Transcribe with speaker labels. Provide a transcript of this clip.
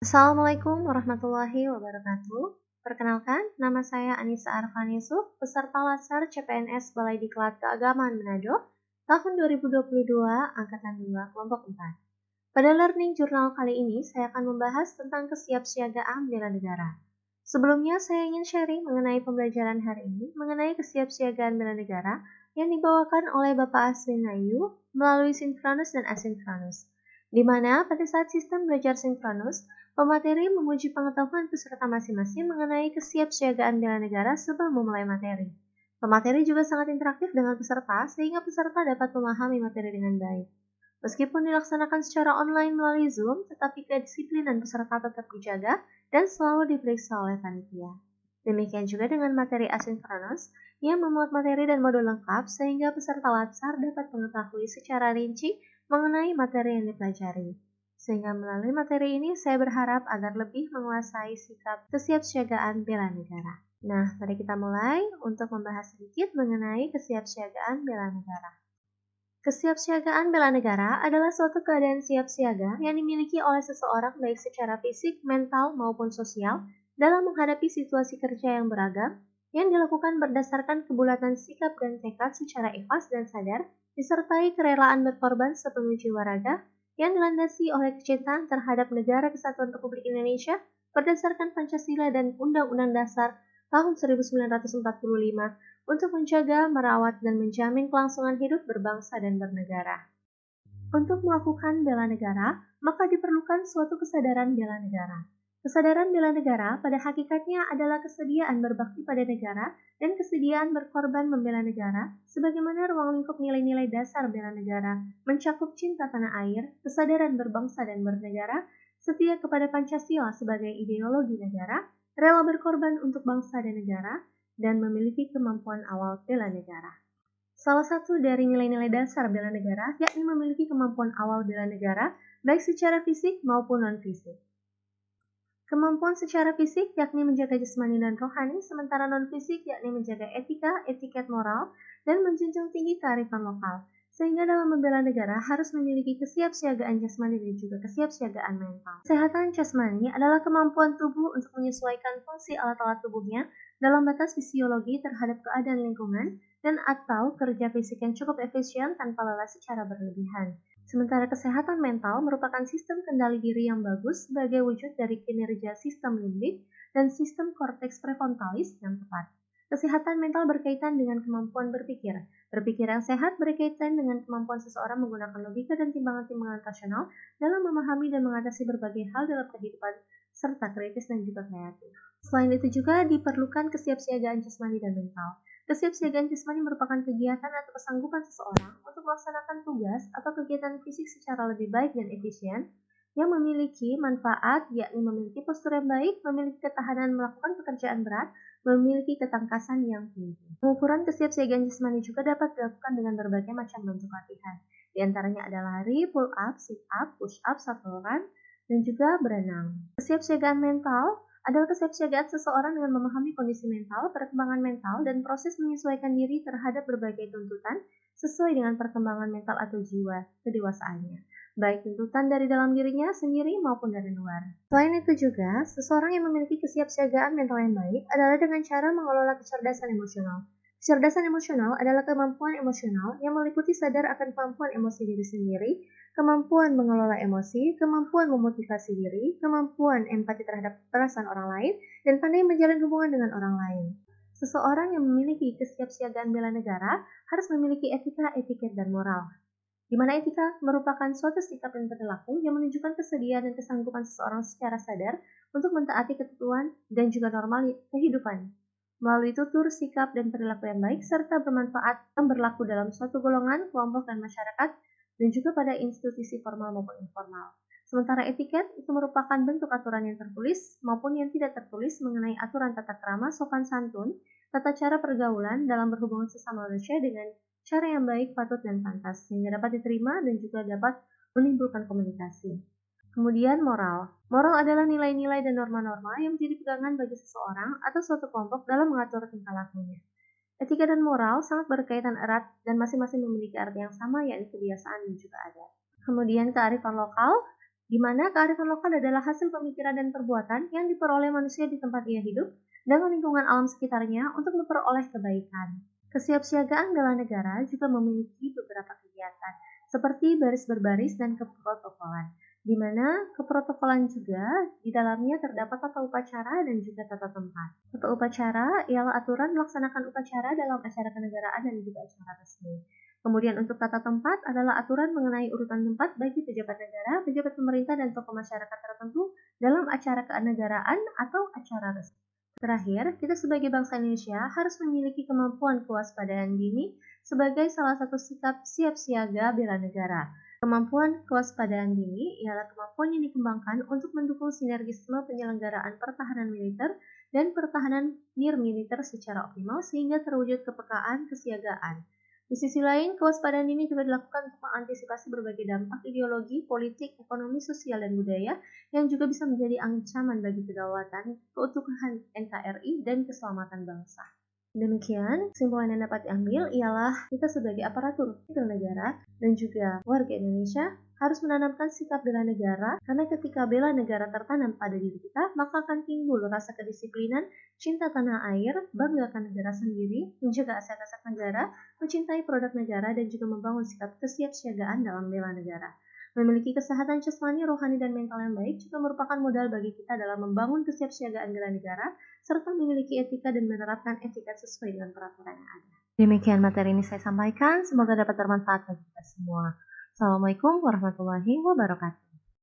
Speaker 1: Assalamualaikum warahmatullahi wabarakatuh. Perkenalkan, nama saya Anissa Arfan Yusuf, peserta Latsar CPNS Balai Diklat Keagamaan Manado, tahun 2022, Angkatan 2, Kelompok 4. Pada Learning Journal kali ini, saya akan membahas tentang kesiapsiagaan bela negara. Sebelumnya, saya ingin sharing mengenai pembelajaran hari ini mengenai kesiapsiagaan bela negara yang dibawakan oleh Bapak Aswin Ayu melalui sinkronus dan asinkronus, di mana pada saat sistem belajar sinkronus, pemateri menguji pengetahuan peserta masing-masing mengenai kesiapsiagaan bela negara sebelum memulai materi. Pemateri juga sangat interaktif dengan peserta sehingga peserta dapat memahami materi dengan baik. Meskipun dilaksanakan secara online melalui Zoom, tetapi kedisiplinan peserta tetap dijaga dan selalu diperiksa oleh panitia. Demikian juga dengan materi asinkronus yang memuat materi dan modul lengkap sehingga peserta Latsar dapat mengetahui secara rinci mengenai materi yang dipelajari. Sehingga melalui materi ini saya berharap agar lebih menguasai sikap kesiapsiagaan bela negara. Nah, mari kita mulai untuk membahas sedikit mengenai kesiapsiagaan bela negara. Kesiapsiagaan bela negara adalah suatu keadaan siap siaga yang dimiliki oleh seseorang baik secara fisik, mental, maupun sosial dalam menghadapi situasi kerja yang beragam yang dilakukan berdasarkan kebulatan sikap dan tekad secara ikhlas dan sadar, disertai kerelaan berkorban sepenuh jiwa raga yang dilandasi oleh kecintaan terhadap Negara Kesatuan Republik Indonesia berdasarkan Pancasila dan Undang-Undang Dasar tahun 1945 untuk menjaga, merawat, dan menjamin kelangsungan hidup berbangsa dan bernegara. Untuk melakukan bela negara, maka diperlukan suatu kesadaran bela negara. Kesadaran bela negara pada hakikatnya adalah kesediaan berbakti pada negara dan kesediaan berkorban membela negara, sebagaimana ruang lingkup nilai-nilai dasar bela negara mencakup cinta tanah air, kesadaran berbangsa dan bernegara, setia kepada Pancasila sebagai ideologi negara, rela berkorban untuk bangsa dan negara, dan memiliki kemampuan awal bela negara. Salah satu dari nilai-nilai dasar bela negara yakni memiliki kemampuan awal bela negara baik secara fisik maupun non-fisik. Kemampuan secara fisik yakni menjaga jasmani dan rohani, sementara non-fisik yakni menjaga etika, etiket moral, dan menjunjung tinggi kearifan lokal. Sehingga dalam membela negara harus memiliki kesiapsiagaan jasmani dan juga kesiapsiagaan mental. Kesehatan jasmani adalah kemampuan tubuh untuk menyesuaikan fungsi alat-alat tubuhnya dalam batas fisiologi terhadap keadaan lingkungan dan atau kerja fisik yang cukup efisien tanpa lelah secara berlebihan. Sementara kesehatan mental merupakan sistem kendali diri yang bagus sebagai wujud dari kinerja sistem limbik dan sistem korteks prefrontalis yang tepat. Kesehatan mental berkaitan dengan kemampuan berpikir. Berpikir yang sehat berkaitan dengan kemampuan seseorang menggunakan logika dan timbangan-timbangan rasional dalam memahami dan mengatasi berbagai hal dalam kehidupan, serta kritis dan juga kreatif. Selain itu juga diperlukan kesiapsiagaan jasmani dan mental. Kesiapsiagaan jasmani merupakan kegiatan atau kesanggupan seseorang untuk melaksanakan tugas atau kegiatan fisik secara lebih baik dan efisien yang memiliki manfaat, yakni memiliki postur yang baik, memiliki ketahanan melakukan pekerjaan berat, memiliki ketangkasan yang tinggi. Pengukuran kesiapsiagaan jasmani juga dapat dilakukan dengan berbagai macam bentuk latihan. Di antaranya ada lari, pull up, sit up, push up, shuttle run, dan juga berenang. Kesiapsiagaan mental adalah kesiapsiagaan seseorang dengan memahami kondisi mental, perkembangan mental, dan proses menyesuaikan diri terhadap berbagai tuntutan sesuai dengan perkembangan mental atau jiwa kedewasaannya, baik tuntutan dari dalam dirinya sendiri maupun dari luar. Selain itu juga, seseorang yang memiliki kesiapsiagaan mental yang baik adalah dengan cara mengelola kecerdasan emosional. Kecerdasan emosional adalah kemampuan emosional yang meliputi sadar akan kemampuan emosi diri sendiri, kemampuan mengelola emosi, kemampuan memotivasi diri, kemampuan empati terhadap perasaan orang lain, dan pandai menjalin hubungan dengan orang lain. Seseorang yang memiliki kesiapsiagaan bela negara harus memiliki etika, etiket, dan moral. Di mana etika merupakan suatu sikap dan perilaku yang menunjukkan kesediaan dan kesanggupan seseorang secara sadar untuk mentaati ketentuan dan juga norma kehidupan melalui tutur, sikap, dan perilaku yang baik serta bermanfaat yang berlaku dalam suatu golongan, kelompok, dan masyarakat dan juga pada institusi formal maupun informal. Sementara etiket itu merupakan bentuk aturan yang tertulis maupun yang tidak tertulis mengenai aturan tata krama, sopan santun, tata cara pergaulan dalam berhubungan sesama manusia dengan cara yang baik, patut, dan pantas, sehingga dapat diterima dan juga dapat menimbulkan komunikasi. Kemudian moral. Moral adalah nilai-nilai dan norma-norma yang menjadi pegangan bagi seseorang atau suatu kelompok dalam mengatur tingkah lakunya. Etika dan moral sangat berkaitan erat dan masing-masing memiliki arti yang sama, yakni kebiasaan dan juga adat. Kemudian kearifan lokal. di mana kearifan lokal adalah hasil pemikiran dan perbuatan yang diperoleh manusia di tempat ia hidup dengan lingkungan alam sekitarnya untuk memperoleh kebaikan. Kesiapsiagaan bela negara juga memiliki beberapa kegiatan, seperti baris berbaris dan keprotokolan, di mana keprotokolan juga di dalamnya terdapat tata upacara dan juga tata tempat. Tata upacara ialah aturan melaksanakan upacara dalam acara kenegaraan dan juga acara resmi. Kemudian untuk tata tempat adalah aturan mengenai urutan tempat bagi pejabat negara, pejabat pemerintah, dan tokoh masyarakat tertentu dalam acara kenegaraan atau acara resmi. Terakhir, kita sebagai bangsa Indonesia harus memiliki kemampuan kewaspadaan dini sebagai salah satu sikap siap siaga bela negara. Kemampuan kewaspadaan dini ialah kemampuan yang dikembangkan untuk mendukung sinergisme penyelenggaraan pertahanan militer dan pertahanan nirmiliter secara optimal sehingga terwujud kepekaan kesiagaan. Di sisi lain, kewaspadaan ini juga dilakukan untuk mengantisipasi berbagai dampak ideologi, politik, ekonomi, sosial, dan budaya yang juga bisa menjadi ancaman bagi kedaulatan, keutuhan NKRI, dan keselamatan bangsa. Demikian, kesimpulan yang dapat diambil ialah kita sebagai aparatur sipil negara dan juga warga Indonesia harus menanamkan sikap bela negara karena ketika bela negara tertanam pada diri kita, maka akan timbul rasa kedisiplinan, cinta tanah air, banggakan negara sendiri, menjaga aset-aset negara, mencintai produk negara, dan juga membangun sikap kesiapsiagaan dalam bela negara. Memiliki kesehatan jasmani, rohani, dan mental yang baik juga merupakan modal bagi kita dalam membangun kesiapsiagaan bela negara, serta memiliki etika dan menerapkan etika sesuai dengan peraturan yang ada. Demikian materi ini saya sampaikan, semoga dapat bermanfaat bagi kita semua. Assalamualaikum warahmatullahi wabarakatuh.